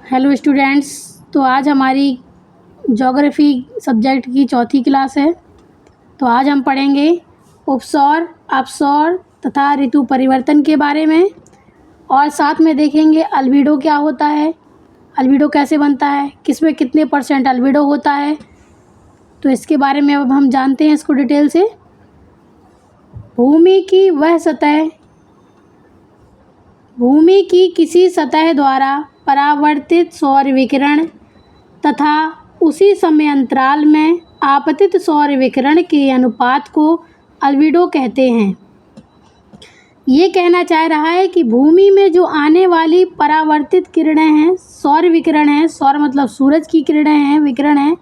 Hello students. तो आज हमारी ज्योग्राफी सब्जेक्ट की चौथी क्लास है। तो आज हम पढ़ेंगे उपसौर, अपसौर तथा ऋतु परिवर्तन के बारे में, और साथ में देखेंगे अल्बिडो क्या होता है, अल्बिडो कैसे बनता है, किसमें कितने % अल्बिडो होता है। तो इसके बारे में अब हम जानते हैं इसको डिटेल से। भूमि की किसी सतह द्वारा परावर्तित सौर विकिरण तथा उसी समय अंतराल में आपतित सौर विकिरण के अनुपात को अल्बिडो कहते हैं। ये कहना चाह रहा है कि भूमि में जो आने वाली परावर्तित किरणें हैं, सौर विकिरण हैं, सौर मतलब सूरज की किरणें हैं, विकिरण हैं,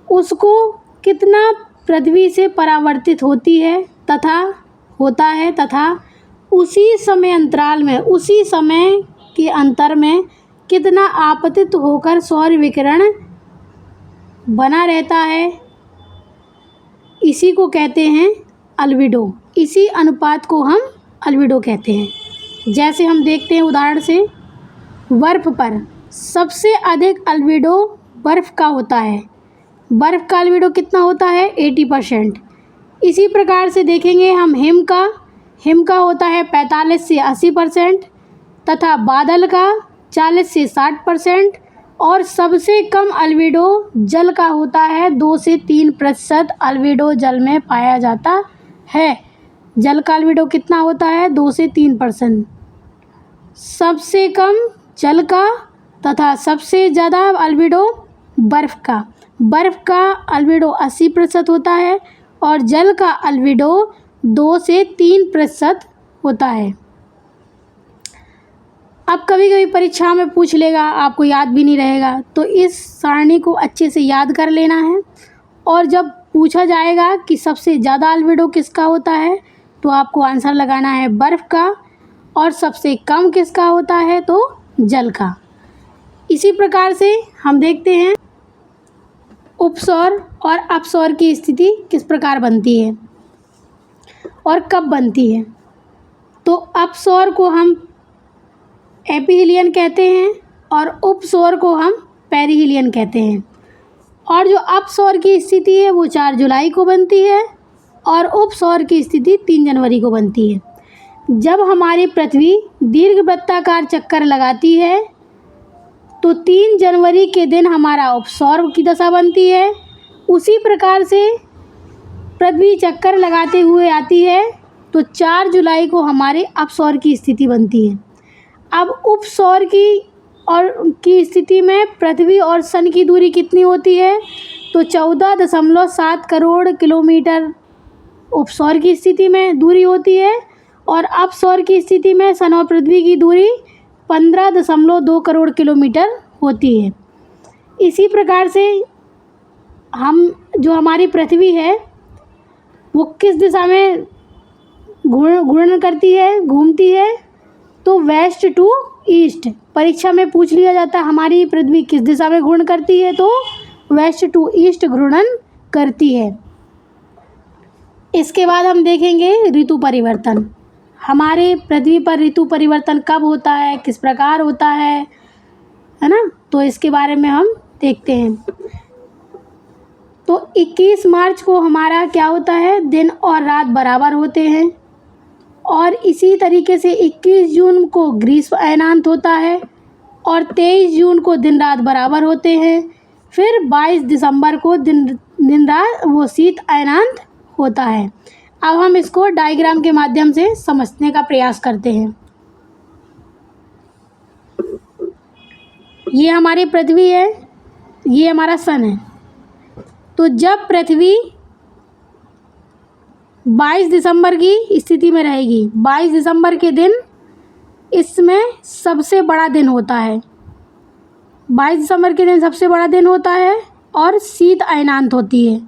उसको कितना पृथ्वी से परावर्तित होती है तथा उसी समय अंतराल में, उसी समय के अंतर में कितना आपतित होकर सौर विकिरण बना रहता है, इसी को कहते हैं अल्बिडो। इसी अनुपात को हम अल्बिडो कहते हैं। जैसे हम देखते हैं उदाहरण से, बर्फ़ पर सबसे अधिक अल्बिडो बर्फ़ का होता है। बर्फ़ का अल्बिडो कितना होता है? 80%। इसी प्रकार से देखेंगे हम हिम का होता है 45 से 80% तथा बादल का 40 से 60%, और सबसे कम अल्बिडो जल का होता है। 2 से 3% अल्बिडो जल में पाया जाता है। जल का अल्बिडो कितना होता है? 2 से 3%। सबसे कम जल का तथा सबसे ज़्यादा अल्बिडो बर्फ़ का। बर्फ़ का अल्बिडो 80% होता है और जल का अल्बिडो 2 से 3% होता है। अब कभी कभी परीक्षा में पूछ लेगा, आपको याद भी नहीं रहेगा, तो इस सारणी को अच्छे से याद कर लेना है। और जब पूछा जाएगा कि सबसे ज़्यादा अल्बिडो किसका होता है, तो आपको आंसर लगाना है बर्फ़ का, और सबसे कम किसका होता है, तो जल का। इसी प्रकार से हम देखते हैं उपसौर और अपसौर की स्थिति किस प्रकार बनती है और कब बनती है। तो अपसौर को हम एपिहीलियन कहते हैं और उपसौर को हम पेरिहीलियन कहते हैं। और जो अपसौर की स्थिति है वो 4 जुलाई को बनती है और उपसौर की स्थिति 3 जनवरी को बनती है। जब हमारी पृथ्वी दीर्घवृत्ताकार चक्कर लगाती है तो 3 जनवरी के दिन हमारा उपसौर की दशा बनती है। उसी प्रकार से पृथ्वी चक्कर लगाते हुए आती है तो 4 जुलाई को हमारे अपसौर की स्थिति बनती है। अब उपसौर की स्थिति में पृथ्वी और सन की दूरी कितनी होती है, तो 14.7 करोड़ किलोमीटर उपसौर की स्थिति में दूरी होती है, और अपसौर की स्थिति में सन और पृथ्वी की दूरी 15.2 करोड़ किलोमीटर होती है। इसी प्रकार से जो हमारी पृथ्वी है वो किस दिशा में घूर्णन करती है, घूमती है, तो वेस्ट टू ईस्ट। परीक्षा में पूछ लिया जाता है हमारी पृथ्वी किस दिशा में घूर्णन करती है, तो वेस्ट टू ईस्ट घूर्णन करती है। इसके बाद हम देखेंगे ऋतु परिवर्तन। हमारे पृथ्वी पर ऋतु परिवर्तन कब होता है, किस प्रकार होता है ना, तो इसके बारे में हम देखते हैं। तो 21 मार्च को हमारा क्या होता है, दिन और रात बराबर होते हैं। और इसी तरीके से 21 जून को ग्रीष्म अयनांत होता है और 23 जून को दिन रात बराबर होते हैं। फिर 22 दिसंबर को दिन रात वो शीत अयनांत होता है। अब हम इसको डायग्राम के माध्यम से समझने का प्रयास करते हैं। ये हमारी पृथ्वी है, ये हमारा सन है। तो जब पृथ्वी 22 दिसंबर की स्थिति में रहेगी, 22 दिसंबर के दिन इसमें सबसे बड़ा दिन होता है। 22 दिसंबर के दिन सबसे बड़ा दिन होता है और शीत अयनांत होती है।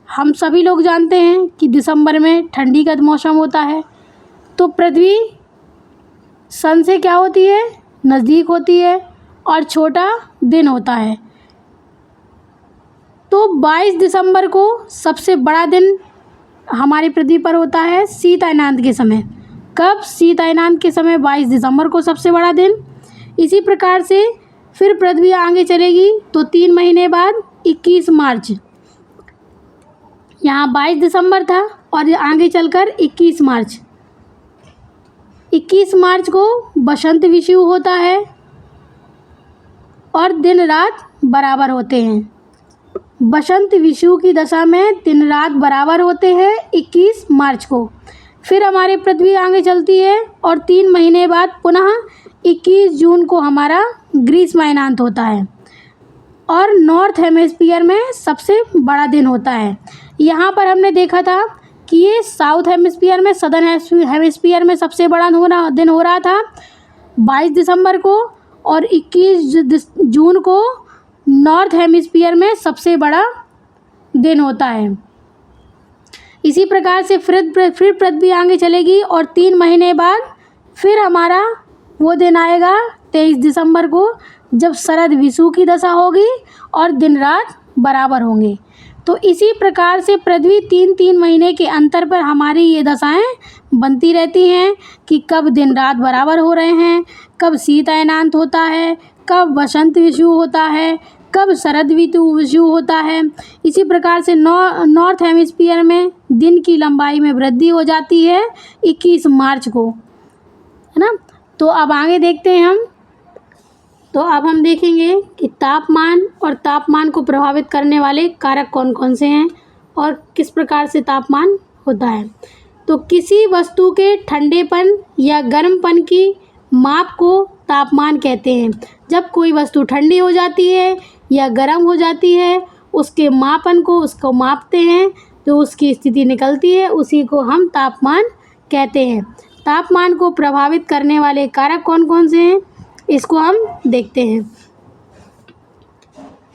हम सभी लोग जानते हैं कि दिसंबर में ठंडी का मौसम होता है, तो पृथ्वी सन से क्या होती है, नज़दीक होती है और छोटा दिन होता है। तो 22 दिसंबर को सबसे बड़ा दिन हमारी पृथ्वी पर होता है शीत अयनांत के समय। कब? शीत अयनांत के समय 22 दिसंबर को सबसे बड़ा दिन। इसी प्रकार से फिर पृथ्वी आगे चलेगी तो 3 महीने बाद 21 मार्च, यहाँ 22 दिसंबर था और आगे चलकर 21 मार्च, 21 मार्च को बसंत विषुव होता है और दिन रात बराबर होते हैं। बसंत विषुव की दशा में दिन रात बराबर होते हैं 21 मार्च को। फिर हमारी पृथ्वी आगे चलती है और 3 महीने बाद पुनः 21 जून को हमारा ग्रीष्म अयनांत होता है और नॉर्थ हेमिस्फीयर में सबसे बड़ा दिन होता है। यहाँ पर हमने देखा था कि ये साउथ हेमिस्फीयर में, सदर्न हेमिस्फीयर में सबसे बड़ा दिन हो रहा था 22 दिसंबर को और 21 जून को नॉर्थ हेमिस्फीयर में सबसे बड़ा दिन होता है। इसी प्रकार से फिर पृथ्वी आगे चलेगी और 3 महीने बाद फिर हमारा वो दिन आएगा 23 दिसंबर को, जब शरद विषुव की दशा होगी और दिन रात बराबर होंगे। तो इसी प्रकार से पृथ्वी 3-3 महीने के अंतर पर हमारी ये दशाएं बनती रहती हैं कि कब दिन रात बराबर हो रहे हैं, कब शीत अयनांत होता है, कब बसंत विषुव होता है, कब शरद विषुव होता है। इसी प्रकार से नॉर्थ हेमिस्फीयर में दिन की लंबाई में वृद्धि हो जाती है 21 मार्च को, है ना। तो अब आगे देखते हैं हम। तो अब हम देखेंगे कि तापमान और तापमान को प्रभावित करने वाले कारक कौन कौन से हैं और किस प्रकार से तापमान होता है। तो किसी वस्तु के ठंडेपन या गर्मपन की माप को तापमान कहते हैं। जब कोई वस्तु ठंडी हो जाती है या गर्म हो जाती है, उसके मापन को उसको मापते हैं, जो उसकी स्थिति निकलती है उसी को हम तापमान कहते हैं। तापमान को प्रभावित करने वाले कारक कौन कौन से हैं, इसको हम देखते हैं।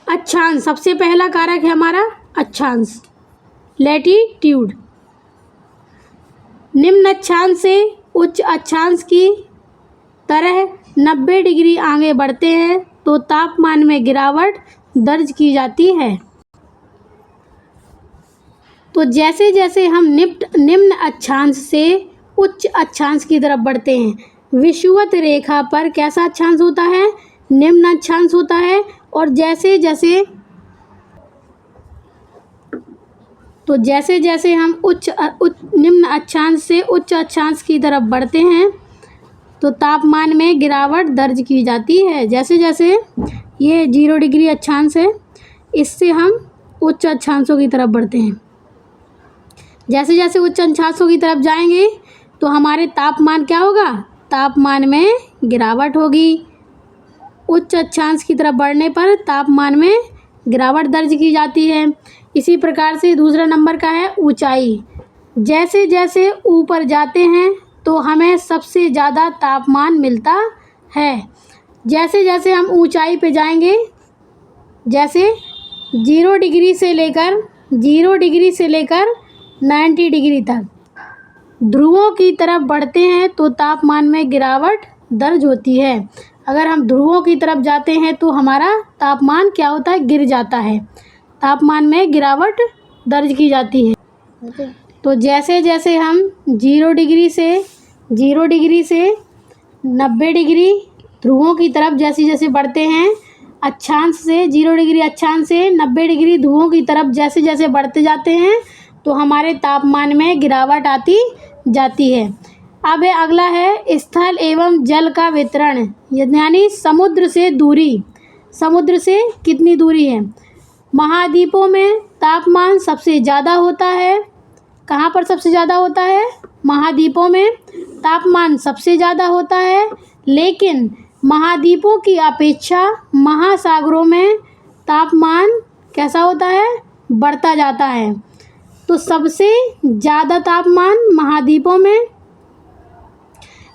अक्षांश, सबसे पहला कारक है हमारा अक्षांश, लैटीट्यूड। निम्न अक्षांश से उच्च अक्षांश की तरह 90 डिग्री आगे बढ़ते हैं तो तापमान में गिरावट दर्ज की जाती है। तो जैसे जैसे हम निम्न अक्षांश से उच्च अक्षांश की तरफ बढ़ते हैं, विषुवत रेखा पर कैसा अक्षांश होता है, निम्न अक्षांश होता है। और जैसे जैसे हम निम्न अक्षांश से उच्च अक्षांश की तरफ बढ़ते हैं तो तापमान में गिरावट दर्ज की जाती है। जैसे जैसे ये 0 डिग्री अक्षांश है, इससे हम उच्च अक्षांशों की तरफ बढ़ते हैं। जैसे जैसे उच्च अक्षांशों की तरफ जाएंगे तो हमारे तापमान क्या होगा, तापमान में गिरावट होगी। उच्च अक्षांश की तरफ बढ़ने पर तापमान में गिरावट दर्ज की जाती है। इसी प्रकार से दूसरा नंबर का है ऊंचाई। जैसे जैसे ऊपर जाते हैं तो हमें सबसे ज़्यादा तापमान मिलता है। जैसे जैसे हम ऊंचाई पे जाएंगे, जैसे 0 डिग्री से लेकर 90 डिग्री तक ध्रुवों की तरफ बढ़ते हैं तो तापमान में गिरावट दर्ज होती है। अगर हम ध्रुवों की तरफ जाते हैं तो हमारा तापमान क्या होता है, गिर जाता है, तापमान में गिरावट दर्ज की जाती है। तो जैसे जैसे हम 0 डिग्री से 90 डिग्री ध्रुवों की तरफ जैसे जैसे बढ़ते हैं, अक्षांश से 0 डिग्री अक्षांश से 90 डिग्री ध्रुवों की तरफ जैसे जैसे बढ़ते जाते हैं तो हमारे तापमान में गिरावट आती जाती है। अब अगला है स्थल एवं जल का वितरण, यानी समुद्र से दूरी। समुद्र से कितनी दूरी है। महाद्वीपों में तापमान सबसे ज़्यादा होता है। कहाँ पर सबसे ज़्यादा होता है, महाद्वीपों में तापमान सबसे ज़्यादा होता है। लेकिन महाद्वीपों की अपेक्षा महासागरों में तापमान कैसा होता है, बढ़ता जाता है। तो सबसे ज़्यादा तापमान महाद्वीपों में,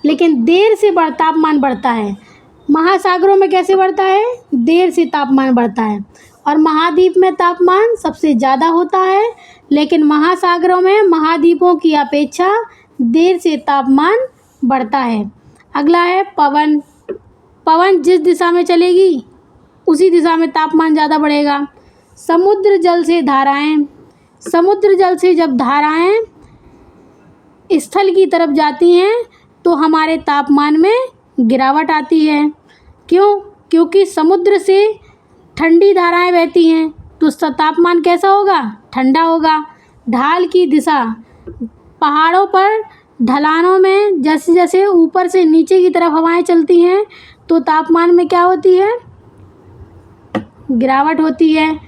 लेकिन देर से तापमान बढ़ता है। महासागरों में कैसे बढ़ता है, देर से तापमान बढ़ता है। और महाद्वीप में तापमान सबसे ज़्यादा होता है, लेकिन महासागरों में महाद्वीपों की अपेक्षा देर से तापमान बढ़ता है। अगला है पवन। पवन जिस दिशा में चलेगी उसी दिशा में तापमान ज़्यादा बढ़ेगा। समुद्र जल से धाराएं। समुद्र जल से जब धाराएं स्थल की तरफ जाती हैं तो हमारे तापमान में गिरावट आती है। क्यों, क्योंकि समुद्र से ठंडी धाराएं बहती हैं तो उसका तापमान कैसा होगा, ठंडा होगा। ढाल की दिशा, पहाड़ों पर ढलानों में जैसे जैसे ऊपर से नीचे की तरफ हवाएं चलती हैं तो तापमान में क्या होती है, गिरावट होती है।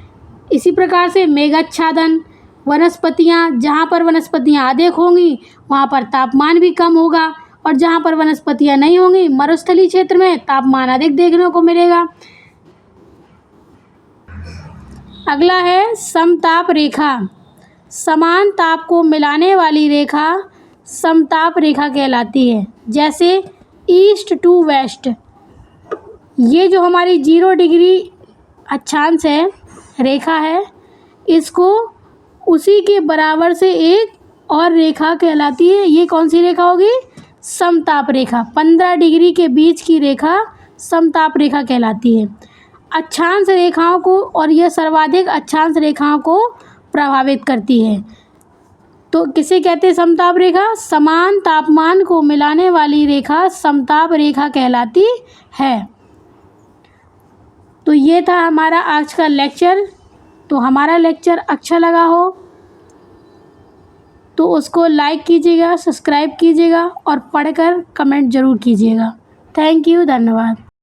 इसी प्रकार से मेघाच्छादन, वनस्पतियाँ, जहाँ पर वनस्पतियाँ अधिक होंगी वहाँ पर तापमान भी कम होगा और जहाँ पर वनस्पतियाँ नहीं होंगी मरुस्थलीय क्षेत्र में तापमान अधिक देखने को मिलेगा। अगला है समताप रेखा। समान ताप को मिलाने वाली रेखा समताप रेखा कहलाती है। जैसे ईस्ट टू वेस्ट, ये जो हमारी 0 डिग्री अक्षांश है, रेखा है, इसको उसी के बराबर से एक और रेखा कहलाती है। ये कौन सी रेखा होगी, समताप रेखा। 15 डिग्री के बीच की रेखा समताप रेखा कहलाती है। अक्षांश रेखाओं को, और यह सर्वाधिक अक्षांश रेखाओं को प्रभावित करती है। तो किसे कहते हैं समताप रेखा, समान तापमान को मिलाने वाली रेखा समताप रेखा कहलाती है। तो ये था हमारा आज का लेक्चर। तो हमारा लेक्चर अच्छा लगा हो तो उसको लाइक कीजिएगा, सब्सक्राइब कीजिएगा और पढ़कर कमेंट ज़रूर कीजिएगा। थैंक यू, धन्यवाद।